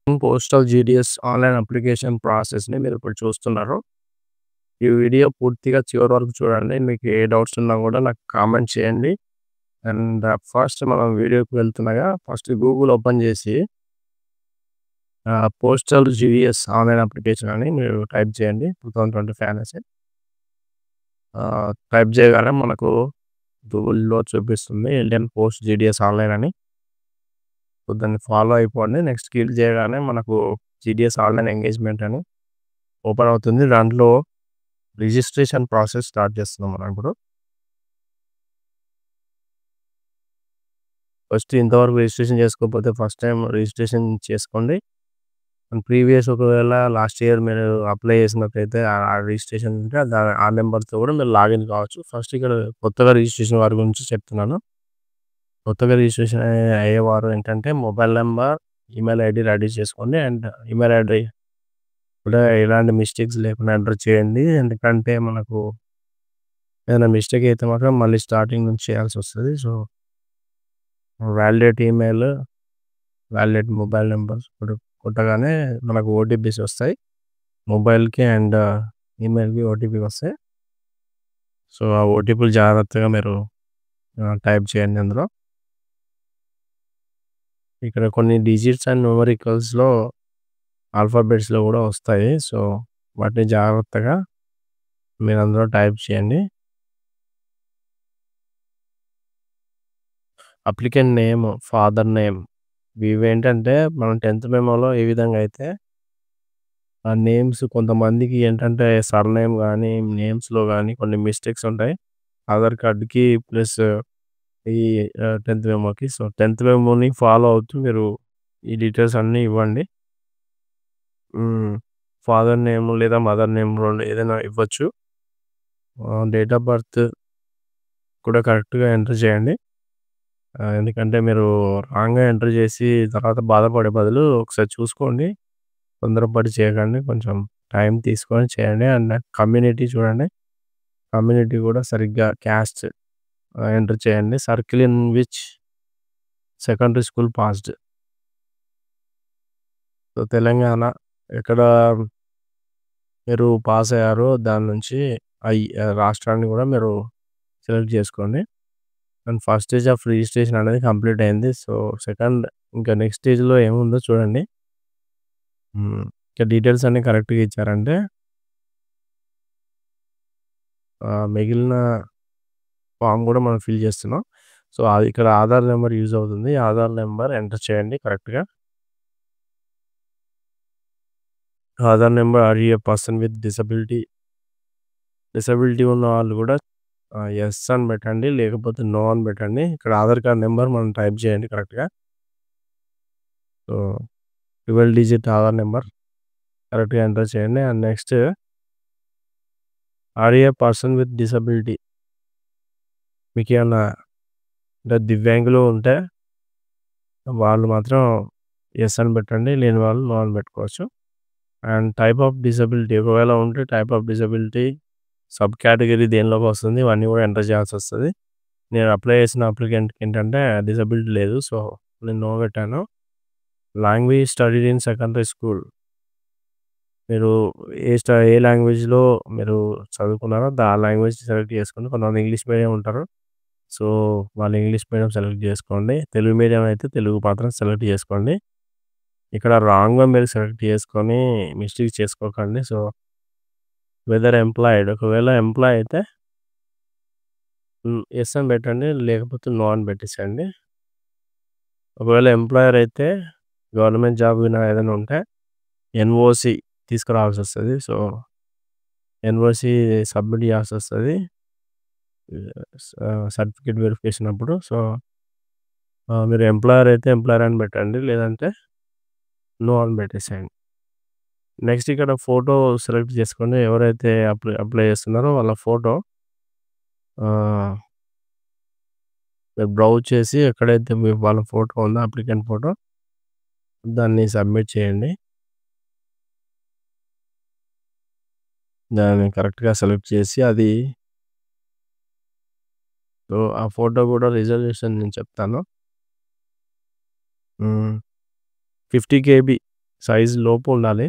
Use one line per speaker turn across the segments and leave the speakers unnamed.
Postal GDS online application ప్రాసెస్‌ని మీరిప్పుడు చూస్తున్నారు. ఈ వీడియో పూర్తిగా చివరి వరకు చూడండి. మీకు ఏ డౌట్స్ ఉన్నా గూడా నాకు కామెంట్ చేయండి. ఫస్ట్ మనం వీడియోకి వెళ్తుండగా ఫస్ట్ గూగుల్ ఓపెన్ చేసి పోస్టల్ జీడీఎస్ ఆన్‌లైన్ అప్లికేషన్ అని మీరు టైప్ చేయండి. 2025 అనేసి. టైప్ చేయగానే మనకు గూగుల్‌లో చూపిస్తుంది ఇండియన్ పోస్ట్ జీడీఎస్ ఆన్‌లైన్ అని. సో, దాన్ని ఫాలో అయిపోండి. నెక్స్ట్ క్లిక్ చేయగానే మనకు జీడీఎస్ ఆన్‌లైన్ ఎంగేజ్‌మెంట్ అని ఓపెన్ అవుతుంది. దాంట్లో రిజిస్ట్రేషన్ ప్రాసెస్ స్టార్ట్ చేస్తున్నాం మనం ఇప్పుడు. ఫస్ట్ ఇంతవరకు రిజిస్ట్రేషన్ చేసుకోకపోతే ఫస్ట్ టైమ్ రిజిస్ట్రేషన్ చేసుకోండి. అండ్ ప్రీవియస్ ఒకవేళ లాస్ట్ ఇయర్ మీరు అప్లై చేసినట్టయితే ఆ రిజిస్ట్రేషన్ ఉంటే ఆ నెంబర్‌తో కూడా మీరు లాగిన్ కావచ్చు. ఫస్ట్ ఇక్కడ కొత్తగా రిజిస్ట్రేషన్ వారి గురించి చెప్తున్నాను. కొత్తగా రిజిస్ట్రేషన్ అయ్యేవారు ఏంటంటే mobile number, email ID ready చేసుకోండి. అండ్ ఈమెయిల్ ఐడీ కూడా ఎలాంటి మిస్టేక్స్ లేకుండా ఎంటర్ చేయండి. ఎందుకంటే మనకు ఏదైనా మిస్టేక్ అయితే మాత్రం మళ్ళీ స్టార్టింగ్ నుంచి చేయాల్సొస్తది. So, validate email, validate mobile numbers కొట్టగానే మనకు ఓటీపీస్ వస్తాయి. మొబైల్‌కి అండ్ ఈమెయిల్‌కి ఓటీపీ వస్తాయి. సో, ఆ ఓటీపీలు జాగ్రత్తగా మీరు టైప్ చేయండి అందులో. ఇక్కడ కొన్ని డిజిట్స్ అండ్ న్యూమరికల్స్‌లో ఆల్ఫాబెట్స్‌లో కూడా వస్తాయి. సో, వాటిని జాగ్రత్తగా మీరు అందులో టైప్ చేయండి. అప్లికెంట్ నేమ్, ఫాదర్ నేమ్ ఇవేంటంటే మనం 10థ్ మెమోలో ఏ విధంగా అయితే ఆ నేమ్స్ కొంతమందికి ఏంటంటే సర్‌నేమ్ గానీ, నేమ్స్‌లో గానీ కొన్ని మిస్టేక్స్ ఉంటాయి. ఆధార్ కార్డ్‌కి ప్లస్ ఈ 10థ్ మెమోకి. సో, 10థ్ మెమోని ఫాలో అవుతూ మీరు ఈ డీటెయిల్స్ అన్నీ ఇవ్వండి. హ్మ్. ఫాదర్ నేమ్ లేదా మదర్ నేమ్ 2 ఏదైనా ఇవ్వచ్చు. డేట్ ఆఫ్ బర్త్ కూడా కరెక్ట్‌గా ఎంటర్ చేయండి. ఎందుకంటే మీరు రాంగ్‌గా ఎంటర్ చేసి తర్వాత బాధపడే బదులు ఒకసారి చూసుకోండి. తొందరపడి చేయకండి. కొంచెం టైం తీసుకొని చేయండి. అండ్ కమ్యూనిటీ చూడండి. కమ్యూనిటీ కూడా సరిగ్గా క్యాస్ట్ ఎంటర్ చేయండి. Circle in which secondary school passed. So, Telangana ఎక్కడ మీరు పాస్ అయ్యారో దాని నుంచి రాష్ట్రాన్ని కూడా మీరు సెలెక్ట్ చేసుకోండి. And first stage of registration అనేది కంప్లీట్ అయింది. సో, సెకండ్ ఇంకా నెక్స్ట్ స్టేజ్‌లో ఏముందో చూడండి. ఇంకా డీటెయిల్స్ అన్నీ కరెక్ట్‌గా ఇచ్చారంటే మిగిలిన ఫార్మ్ కూడా మనం ఫిల్ చేస్తున్నాం. సో, అది ఇక్కడ ఆధార్ నెంబర్ యూజ్ అవుతుంది. ఆధార్ నెంబర్ ఎంటర్ చేయండి కరెక్ట్‌గా. Aadhaar number are you a person with disability? Disability ఉన్న వాళ్ళు కూడా యెస్ అని పెట్టండి. లేకపోతే నో అని పెట్టండి. ఇక్కడ ఆధార్ కార్డ్ నెంబర్ మనం టైప్ చేయండి కరెక్ట్‌గా. సో, 12 డిజిట్ ఆధార్ నెంబర్ కరెక్ట్‌గా ఎంటర్ చేయండి. And next are you a person with disability? మీకేమన్నా అంటే దివ్యాంగులు ఉంటే వాళ్ళు మాత్రం యెస్ అని పెట్టండి. లేని వాళ్ళు నో అని పెట్టుకోవచ్చు. అండ్ టైప్ ఆఫ్ డిసబిలిటీ ఒకవేళ ఉంటే type of disability, sub category దేనిలోకి వస్తుంది ఇవన్నీ కూడా ఎంటర్ చేయాల్సొస్తది. నేను అప్లై చేసిన అప్లికెంట్‌కి ఏంటంటే డిసబిలిటీ లేదు. సో, నేను నో పెట్టాను. Language studied in secondary school. మీరు ఏ లాంగ్వేజ్‌లో మీరు చదువుకున్నారో ఆ లాంగ్వేజ్ సెలెక్ట్ చేసుకోండి. కొంతమంది ఇంగ్లీష్ మీడియం ఉంటారు. సో, వాళ్ళు ఇంగ్లీష్ మీడియం సెలెక్ట్ చేసుకోండి. తెలుగు మీడియం అయితే తెలుగు మాత్రం సెలెక్ట్ చేసుకోండి. ఇక్కడ రాంగ్‌గా మీరు సెలెక్ట్ చేసుకొని మిస్టేక్ చేసుకోకండి. సో, వెదర్ ఎంప్లాయిడ్ ఒకవేళ ఎంప్లాయ్ అయితే యెస్ అని పెట్టండి. లేకపోతే నో అని పెట్టేసేయండి. ఒకవేళ ఎంప్లాయర్ అయితే గవర్నమెంట్ జాబ్ ఏదైనా ఉంటే ఎన్ఓసి తీసుకురావాల్సొస్తది. సో, ఎన్ఓసి సబ్మిట్ చేయాల్సొస్తది. సర్టిఫికేట్ వెరిఫికేషన్ అప్పుడు. సో, మీరు ఎంప్లాయర్ అయితే ఎంప్లాయర్ అని పెట్టండి. లేదంటే నో అని పెట్టేసేయండి. నెక్స్ట్ ఇక్కడ ఫోటో సెలెక్ట్ చేసుకోండి. ఎవరైతే అప్లై చేస్తున్నారో వాళ్ళ ఫోటో ఆహ్, మీరు బ్రౌజ్ చేసి ఎక్కడైతే వాళ్ళ ఫోటో ఉందో అప్లికెంట్ ఫోటో దాన్ని సబ్మిట్ చేయండి. దాన్ని కరెక్ట్‌గా సెలెక్ట్ చేసి అది సో, ఆ ఫోటో కూడా రిజల్యూషన్ నేను చెప్తాను. 50 కేబీ సైజ్ లోపు ఉండాలి.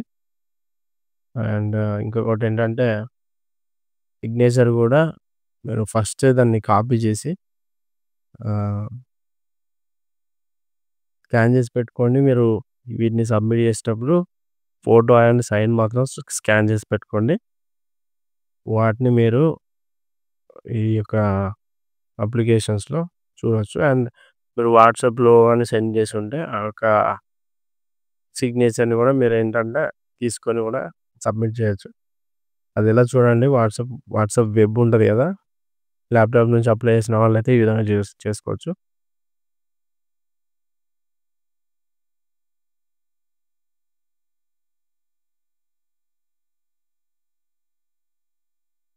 అండ్ ఇంకొకటేంటంటే సిగ్నేచర్ గూడా మీరు ఫస్టే దాన్ని కాపీ చేసి ఆహ్, స్కాన్ చేసి పెట్టుకోండి. మీరు వీటిని సబ్మిట్ చేసేటప్పుడు ఫోటో అండ్ సైన్ మాత్రం స్కాన్ చేసి పెట్టుకోండి. వాటిని మీరు ఈ యొక్క అప్లికేషన్స్‌లో చూడొచ్చు. అండ్ మీరు వాట్సాప్‌లో గాని సెండ్ చేసుంటే ఆ యొక్క సిగ్నేచర్‌ని గూడా మీరేంటంటే తీసుకొని గూడా సబ్మిట్ చేయొచ్చు. అదెలా చూడండి వాట్సాప్ వెబ్ ఉంటది గదా! ల్యాప్‌టాప్ నుంచి అప్లై చేసిన వాళ్ళైతే ఈ విధంగా చేసుకోవచ్చు.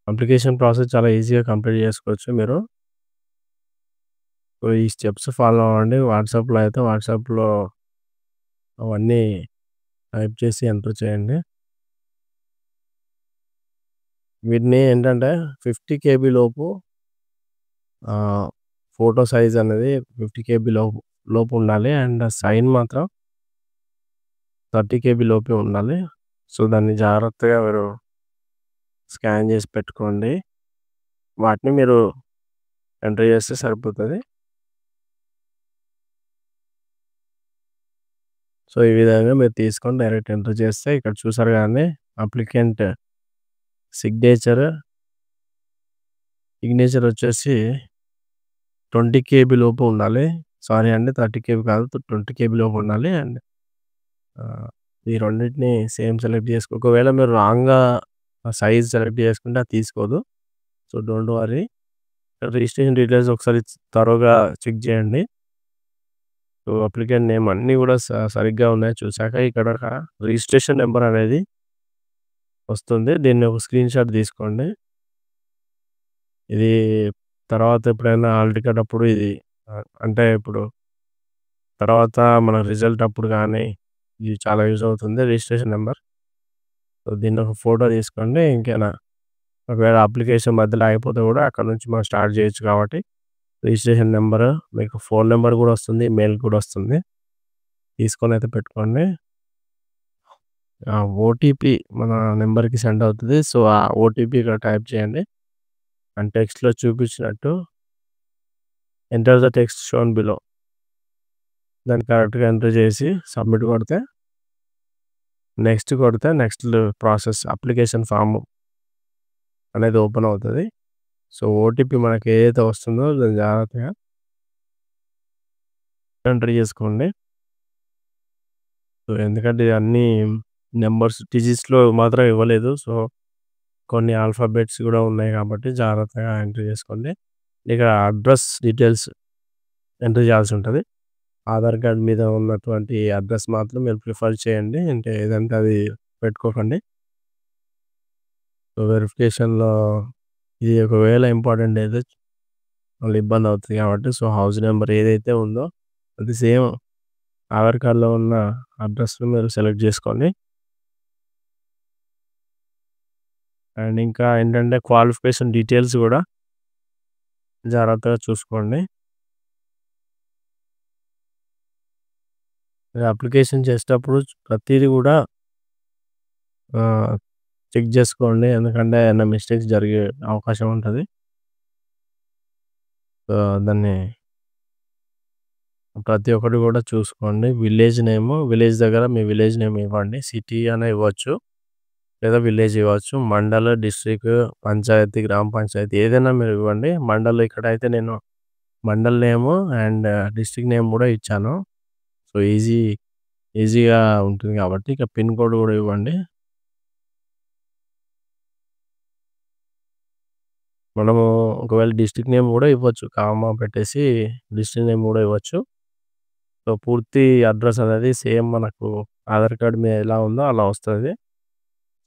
అప్లికేషన్ ప్రాసెస్ చాలా ఈజీగా కంప్లీట్ చేసుకోవచ్చు మీరు. సో, ఈ స్టెప్స్ ఫాలో అవ్వండి. వాట్సాప్‌లో అవన్నీ టైప్ చేసి ఎంటర్ చేయండి. వీటిని ఏంటంటే 50 కేబీ లోపు ఆహ్, ఫోటో సైజ్ అనేది 50 కేబీ లోపు ఉండాలి. అండ్ సైన్ మాత్రం 30 కేబీ లోపే ఉండాలి. సో, దాన్ని జాగ్రత్తగా మీరు స్కాన్ చేసి పెట్టుకోండి. వాటిని మీరు ఎంటర్ చేస్తే సరిపోతది. సో, ఈ విధంగా మీరు తీసుకొని డైరెక్ట్ ఎంటర్ చేస్తే ఇక్కడ చూసారు కదండీ! అప్లికెంట్ సిగ్నేచర్, సిగ్నేచర్ వచ్చేసి 20 కేబీ లోపు ఉండాలి. సారీ అండి, 30 కేబీ కాదు, 20 కేబీ లోపు ఉండాలి. అండ్ ఆహ్, ఈ రెండిటిని సేమ్ సెలెక్ట్ ఒకవేళ మీరు రాంగ్‌గా సైజ్ సెలెక్ట్ చేసుకుంటే అది తీసుకోదు. So, don't worry. Registration details ఒకసారి థరోగా చెక్ చేయండి. సో, అప్లికెంట్ నేమ్ అన్నీ కూడా సరిగ్గా ఉన్నాయో చూసాక ఇక్కడ ఒక రిజిస్ట్రేషన్ నంబర్ అనేది వస్తుంది. దీన్ని ఒక స్క్రీన్‌షాట్ తీసుకోండి. ఇది తర్వాత ఎప్పుడైనా హాల్ టికెట్ అప్పుడు ఇది అంటే ఇప్పుడు తర్వాత మన రిజల్ట్ అప్పుడు గానీ, ఇది చాలా యూజ్ అవుతుంది రిజిస్ట్రేషన్ నంబర్. సో, దీన్ని ఒక ఫోటో తీసుకోండి. ఒకవేళ అప్లికేషన్ మధ్యలో ఆగిపోతే కూడా అక్కడ నుంచి మనం స్టార్ట్ చేయొచ్చు కాబట్టి రిజిస్ట్రేషన్ నంబరు, మీకు ఫోన్ నంబర్ కూడా వస్తుంది. మెయిల్ కూడా వస్తుంది. తీసుకొనైతే పెట్టుకోండి. ఓటీపీ మన నంబర్‌కి సెండ్ అవుతది. సో, ఆ ఓటీపీ ఇక్కడ టైప్ చేయండి. అండ్ టెక్స్ట్‌లో చూపించినట్టు enter the text shown below దాన్ని కరెక్ట్‌గా ఎంటర్ చేసి సబ్మిట్ కొడితే నెక్స్ట్ ప్రాసెస్ అప్లికేషన్ ఫార్మ్ అనేది ఓపెన్ అవుతది. సో, ఓటీపీ మనకి ఏదైతే వస్తుందో దాన్ని జాగ్రత్తగా ఎంటర్ చేసుకోండి. సో, ఎందుకంటే ఇది అన్నీ నంబర్స్ డిజిట్స్‌లో మాత్రం ఇవ్వలేదు. సో, కొన్ని ఆల్ఫాబెట్స్ కూడా ఉన్నాయి కాబట్టి జాగ్రత్తగా ఎంటర్ చేసుకోండి. ఇక అడ్రెస్ డీటెయిల్స్ ఎంటర్ చేయాల్సి ఉంటది. ఆధార్ కార్డ్ మీద ఉన్నటువంటి అడ్రెస్ మాత్రం మీరు ప్రిఫర్ చేయండి. అంటే ఏదంటే అది పెట్టుకోకండి. సో, వెరిఫికేషన్‌లో ఇది ఒకవేళ ఇంపార్టెంట్ అయితే మళ్ళీ ఇబ్బందవుతది కాబట్టి సో, హౌస్ నంబర్ ఏదైతే ఉందో అది సేమ్ ఆధార్ కార్డ్‌లో ఉన్న అడ్రెస్‌ని మీరు సెలెక్ట్ చేసుకోండి. అండ్ ఇంకా ఏంటంటే క్వాలిఫికేషన్ డీటెయిల్స్ గూడా జాగ్రత్తగా చూసుకోండి. మీరు అప్లికేషన్ చేసేటప్పుడు ప్రతీది గూడా ఆహ్, చెక్ జేసుకోండి. ఎందుకంటే ఏమన్నా మిస్టేక్స్ జరిగే అవకాశం ఉంటది. సో, దాన్ని ప్రతి ఒక్కటి గూడా చూసుకోండి. విలేజ్ దగ్గర మీ విలేజ్ నేమ్ ఇవ్వండి. సిటీ అయినా ఇవ్వచ్చు. లేదా విలేజ్ ఇవ్వచ్చు. మండల్, డిస్ట్రిక్ట్, పంచాయతీ, గ్రామ పంచాయతీ ఏదైనా మీరు ఇవ్వండి. ఇక్కడైతే నేను mandal name and district name గూడా ఇచ్చాను. సో, ఈజీగా ఉంటుంది కాబట్టి ఇక పిన్ కోడ్ గూడా ఇవ్వండి. మనము ఒకవేళ డిస్ట్రిక్ట్ నేమ్ గూడా ఇవ్వచ్చు. కామా పెట్టేసి డిస్ట్రిక్ట్ నేమ్ గూడా ఇవ్వచ్చు. సో, పూర్తి అడ్రెస్ అనేది సేమ్ మనకు ఆధార్ కార్డ్ మీద ఎలా ఉందో అలా వస్తది.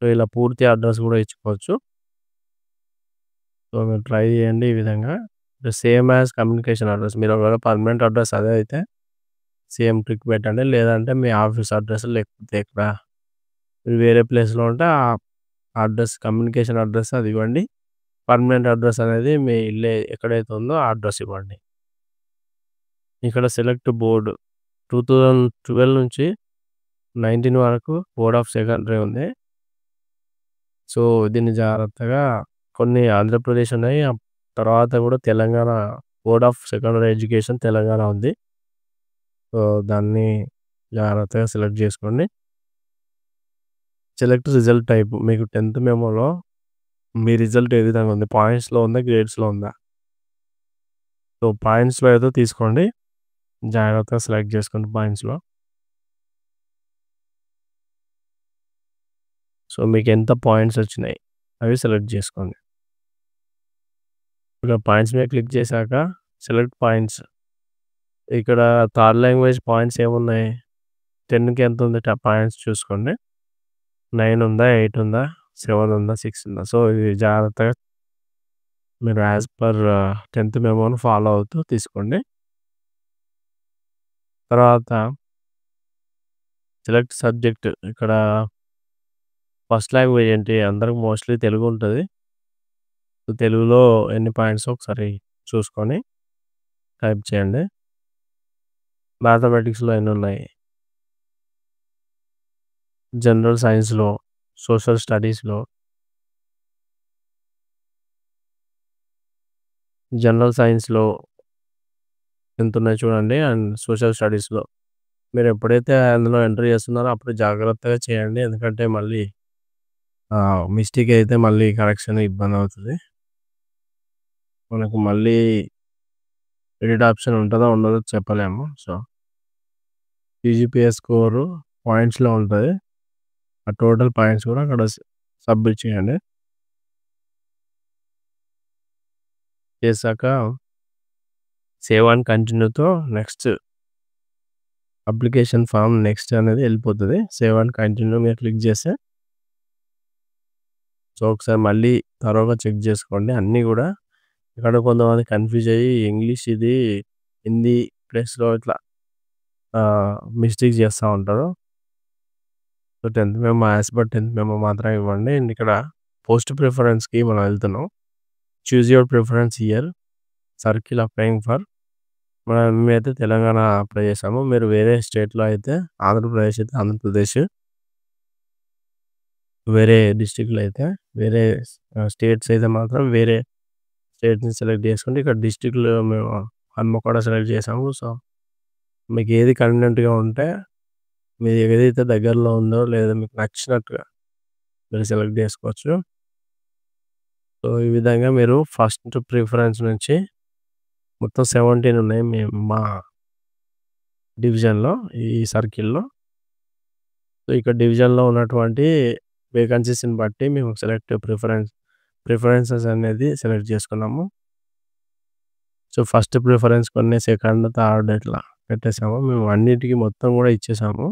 సో, ఇలా పూర్తి అడ్రెస్ గూడా ఇచ్చుకోవచ్చు. సో, మీరు ట్రై చేయండి ఈ విధంగా. Same as communication address. మీరు ఒకవేళ పర్మనెంట్ అడ్రెస్ అదే అయితే సేమ్ ట్రిక్ పెట్టండి. లేదంటే మీ ఆఫీస్ అడ్రెస్ లేకపోతే ఇక్కడ మీరు వేరే ప్లేస్‌లో ఉంటే ఆ కమ్యూనికేషన్ అడ్రెస్ అది ఇవ్వండి. పర్మనెంట్ అడ్రెస్ అనేది మీ ఇల్లు ఎక్కడైతే ఉందో ఆ అడ్రెస్ ఇవ్వండి. ఇక్కడ సెలెక్ట్ బోర్డ్ 2012 నుంచి 19 వరకు బోర్డ్ ఆఫ్ సెకండరీ ఉంది. సో, దీన్ని జాగ్రత్తగా కొన్ని ఆంధ్రప్రదేశ్ ఉన్నాయి. తర్వాత కూడా Telangana board of secondary education Telangana ఉంది. సో, దాన్ని జాగ్రత్తగా సెలెక్ట్ చేసుకోండి. సెలెక్ట్ రిజల్ట్ టైప్ మీకు 10th మెమోలో మీ రిజల్ట్ ఏ విధంగా ఉంది? పాయింట్స్‌లో ఉందా? గ్రేడ్స్‌లో ఉందా? సో, పాయింట్స్‌లో ఏదో తీసుకోండి. జాగ్రత్తగా సెలెక్ట్ చేసుకోండి పాయింట్స్‌లో. సో, మీకు ఎంత పాయింట్స్ వచ్చినాయి అవి సెలెక్ట్ చేసుకోండి. ఇక్కడ పాయింట్స్ మీద క్లిక్ చేశాక సెలెక్ట్ పాయింట్స్. ఇక్కడ థర్డ్ లాంగ్వేజ్ పాయింట్స్ ఏమున్నాయి? 10కి ఎంత ఉంది పాయింట్స్ చూసుకోండి. 9 ఉందా? 8 ఉందా? 7 ఉందా? 6 ఉందా? సో, ఇది జాగ్రత్తగా మీరు యాజ్ పర్ 10th మెమోని ఫాలో అవుతూ తీసుకోండి. తర్వాత సెలెక్ట్ సబ్జెక్ట్. ఇక్కడ ఫస్ట్ లాంగ్వేజ్ ఏంటి? అందరికి మోస్ట్‌లీ తెలుగు ఉంటది. సో, తెలుగులో ఎన్ని పాయింట్సో ఒకసారి చూసుకొని టైప్ చేయండి. మ్యాథమెటిక్స్‌లో ఎన్నున్నాయి? జనరల్ సైన్స్‌లో, సోషల్ స్టడీస్‌లో జనరల్ సైన్స్‌లో ఎంతున్నాయో చూడండి. అండ్ సోషల్ స్టడీస్‌లో. మీరు ఎప్పుడైతే అందులో ఎంటర్ చేస్తున్నారో అప్పుడు జాగ్రత్తగా చేయండి. ఎందుకంటే మళ్ళీ మిస్టేక్ అయితే మళ్ళీ కరెక్షన్ ఇబ్బందవుతది. మనకు మళ్ళీ ఎడిట్ ఆప్షన్ ఉంటదో ఉండదో చెప్పలేము. సో, సీజీపీఏ స్కోరు పాయింట్స్‌లో ఉంటది. ఆ టోటల్ పాయింట్స్ కూడా అక్కడ సబ్మిట్ చేయండి. చేశాక సేవ్ అండ్ కంటిన్యూతో నెక్స్ట్ అప్లికేషన్ ఫార్మ్ నెక్స్ట్ అనేది వెళ్ళిపోతది. సేవ్ అండ్ కంటిన్యూ మీద క్లిక్ చేస్తే సో, ఒకసారి మళ్ళీ థరోగా చెక్ చేసుకోండి అన్నీ కూడా. ఇక్కడ కొంతమంది కన్‌ఫ్యూజ్ అయ్యి ఇంగ్లీష్ ఇది హిందీ ప్లేస్‌లో ఇట్లా మిస్టేక్ చేస్తా ఉంటారు. So, 10th memo as per 10th memo మాత్రమే ఇవ్వండి. అండ్ ఇక్కడ పోస్ట్ ప్రిఫరెన్స్‌కి మనం వెళ్తున్నాం. Choose your preference here. Circle applying for మేమైతే తెలంగాణ అప్లై చేసాము. మీరు వేరే స్టేట్‌లో అయితే ఆంధ్రప్రదేశ్ అయితే ఆంధ్రప్రదేశ్. వేరే డిస్ట్రిక్ట్‌లో అయితే వేరే స్టేట్స్ అయితే మాత్రం వేరే స్టేట్‌ని సెలెక్ట్ చేసుకోండి. ఇక్కడ డిస్ట్రిక్ట్‌లో మేము హన్మకొండ సెలెక్ట్ చేసాము. సో, మీకు ఏది కన్వీనియంట్‌గా ఉంటే మీది ఏదైతే దగ్గరలో ఉందో లేదా మీకు నచ్చినట్టుగా మీరు సెలెక్ట్ చేసుకోవచ్చు. సో, ఈ విధంగా మీరు ఫస్ట్ ప్రిఫరెన్స్ నుంచి మొత్తం 17 ఉన్నాయి మా డివిజన్‌లో ఈ సర్కిల్‌లో. సో, ఇక్కడ డివిజన్‌లో ఉన్నటువంటి వేకెన్సీస్‌ని బట్టి మేము ప్రిఫరెన్సెస్ అనేది సెలెక్ట్ చేసుకున్నాము. సో, ఫస్ట్ ప్రిఫరెన్స్ కొన్ని సెకండ్, థర్డ్ ఇట్లా పెట్టేసాము. మేము అన్నిటికి మొత్తం కూడా ఇచ్చేసాము.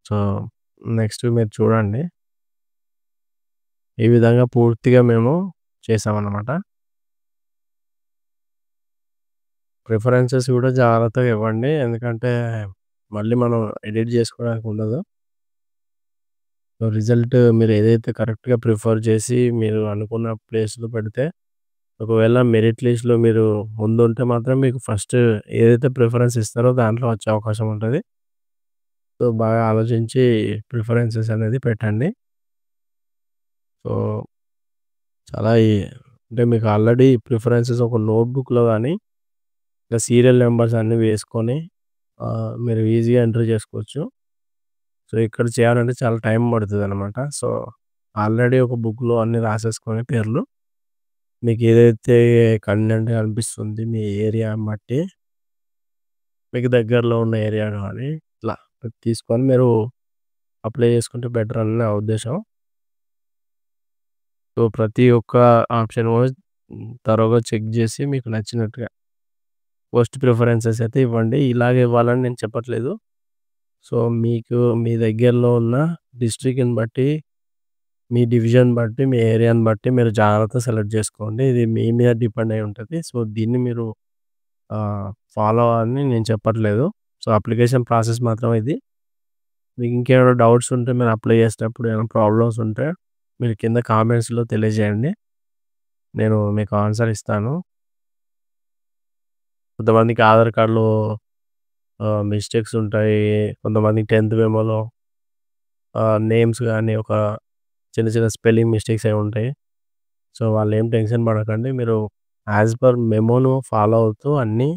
సో, నెక్స్ట్ మీరు చూడండి. ఈ విధంగా పూర్తిగా మేము చేసామన్నమాట. ప్రిఫరెన్సెస్ కూడా జాగ్రత్తగా ఇవ్వండి. ఎందుకంటే మళ్ళీ మనం ఎడిట్ చేసుకోవడానికి ఉండదు. సో, రిజల్ట్ మీరు ఏదైతే కరెక్ట్‌గా ప్రిఫర్ చేసి మీరు అనుకున్న ప్లేస్‌లో పెడితే ఒకవేళ మెరిట్ లిస్ట్‌లో మీరు ముందుంటే మాత్రం మీకు ఫస్ట్ ఏదైతే ప్రిఫరెన్స్ ఇస్తారో దాంట్లో వచ్చే అవకాశం ఉంటది. సో, బాగా ఆలోచించి ప్రిఫరెన్సెస్ అనేది పెట్టండి. సో, చాలా అంటే మీకు ఆల్రెడీ ప్రిఫరెన్సెస్ ఒక నోట్‌బుక్‌లో గాని, ఇలా సీరియల్ నంబర్స్ అన్నీ వేసుకొని మీరు ఈజీగా ఎంటర్ చేసుకోవచ్చు. సో, ఇక్కడ చేయాలంటే చాలా టైం పడతదనమాట. సో, ఆల్రెడీ ఒక బుక్‌లో అన్నీ రాసేసుకొని పేర్లు మీకు ఏదైతే కన్వీనియంట్‌గా అనిపిస్తుంది మీ ఏరియాని బట్టి, మీకు దగ్గరలో ఉన్న ఏరియా గాని ఇట్లా తీసుకొని మీరు అప్లై చేసుకుంటే బెటర్ అని నా ఉద్దేశం. సో, ప్రతి ఒక్క ఆప్షన్ కూడా థరోగా చెక్ చేసి మీకు నచ్చినట్టుగా ఫస్ట్ ప్రిఫరెన్సెస్ అయితే ఇవ్వండి. ఇలాగే ఇవ్వాలని నేను చెప్పట్లేదు. సో, మీకు మీ దగ్గరలో ఉన్న డిస్ట్రిక్ట్‌ని బట్టి, మీ డివిజన్ బట్టి, మీ ఏరియాని బట్టి మీరు జాగ్రత్తగా సెలెక్ట్ చేసుకోండి. ఇది మీ మీద డిపెండ్ అయి ఉంటది. సో, దీన్ని మీరు ఆహ్, ఫాలో అని నేను చెప్పట్లేదు. సో, అప్లికేషన్ ప్రాసెస్ మాత్రం ఇది. మీకు ఇంకేమైనా డౌట్స్ ఉంటే మీరు అప్లై చేసేటప్పుడు ఏమైనా ప్రాబ్లమ్స్ ఉంటే మీరు కింద కామెంట్స్‌లో తెలియజేయండి. నేను మీకు ఆన్సర్ ఇస్తాను. కొంతమందికి ఆధార్ కార్డ్‌లో మిస్టేక్స్ ఉంటాయి. కొంతమందికి 10థ్ మెమోలో నేమ్స్ గాని, ఒక చిన్న చిన్న స్పెల్లింగ్ మిస్టేక్స్ అవి ఉంటాయి. సో, వాళ్ళేం టెన్షన్ పడకండి. మీరు యాస్ పర్ మెమోను ఫాలో అవుతూ అన్నీ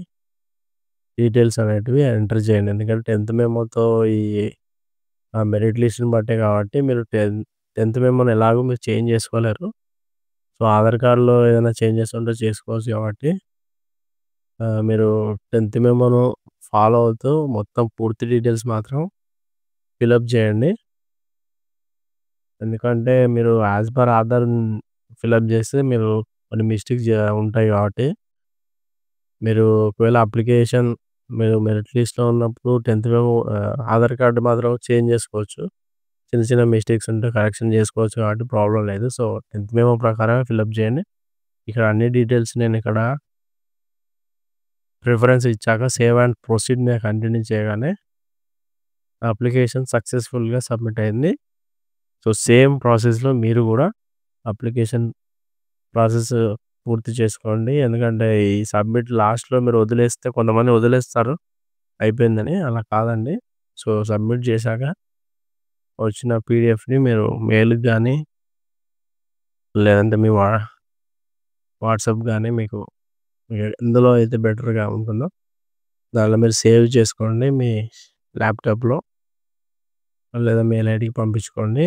డీటెయిల్స్ అనేటివి ఎంటర్ చేయండి. ఎందుకంటే 10థ్ మెమోతో ఈ మెరిట్ లిస్ట్‌ని బట్టే కాబట్టి మీరు 10థ్ మెమోని ఎలాగో మీరు చేంజ్ చేసుకోలేరు. సో, ఆధార్ కార్డ్‌లో ఏదైనా చేంజెస్ ఉంటే చేసుకోవచ్చు కాబట్టి మీరు 10థ్ మెమోను ఫాలో అవుతూ మొత్తం పూర్తి డీటెయిల్స్ మాత్రం ఫిలప్ చేయండి. ఎందుకంటే మీరు యాస్ పర్ ఆధార్ ఫిలప్ చేస్తే మీరు కొన్ని మిస్టేక్స్ ఉంటాయి కాబట్టి మీరు ఒకవేళ అప్లికేషన్ మీరు మెరిట్ లిస్ట్‌లో ఉన్నప్పుడు 10థ్ మెమో ఆధార్ కార్డ్ మాత్రం చేంజ్ చేసుకోవచ్చు. చిన్న చిన్న మిస్టేక్స్ ఉంటే కరెక్షన్ చేసుకోవచ్చు కాబట్టి ప్రాబ్లమ్ లేదు. సో, 10థ్ మెమో ప్రకారమే ఫిలప్ చేయండి. ఇక్కడ అన్ని డీటెయిల్స్ నేను ఇక్కడ ప్రిఫరెన్స్ ఇచ్చాక సేవ్ అండ్ ప్రొసీడ్ మీద కంటిన్యూ చేయగానే అప్లికేషన్ సక్సెస్‌ఫుల్‌గా సబ్మిట్ అయింది. సో, సేమ్ ప్రాసెస్‌లో మీరు కూడా అప్లికేషన్ ప్రాసెస్ పూర్తి చేసుకోండి. ఎందుకంటే ఈ సబ్మిట్ లాస్ట్‌లో మీరు వదిలేస్తే కొంతమంది వదిలేస్తారు అయిపోయిందని. అలా కాదండి. సో, సబ్మిట్ చేశాక వచ్చిన పీడిఎఫ్‌ని మీరు మెయిల్‌కి గానీ, లేదంటే మీ వాట్సాప్ గానీ మీకు ఎందులో అయితే బెటర్‌గా ఉంటుందో దానిలో మీరు సేవ్ చేసుకోండి మీ ల్యాప్‌టాప్‌లో. లేదా మెయిల్ ఐడీకి పంపించుకోండి.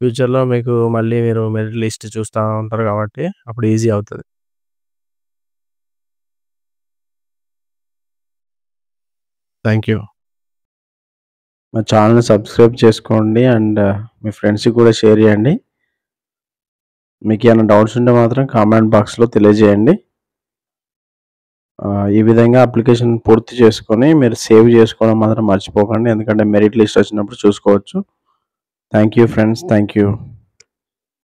ఫ్యూచర్‌లో మీకు మళ్ళీ మీరు మెరిట్ లిస్ట్ చూస్తా ఉంటారు కాబట్టి అప్పుడు ఈజీ అవుతది. Thank you. మా ఛానెల్‌ని సబ్స్క్రైబ్ చేసుకోండి అండ్ మీ ఫ్రెండ్స్‌కి కూడా షేర్ చేయండి. మీకేమైనా డౌట్స్ ఉంటే మాత్రం కామెంట్ బాక్స్‌లో తెలియజేయండి. ఈ విధంగా అప్లికేషన్ పూర్తి చేసుకొని మీరు సేవ్ చేసుకోవడం మాత్రం మర్చిపోకండి. ఎందుకంటే మెరిట్ లిస్ట్ వచ్చినప్పుడు చూసుకోవచ్చు. Thank you friends. Thank you.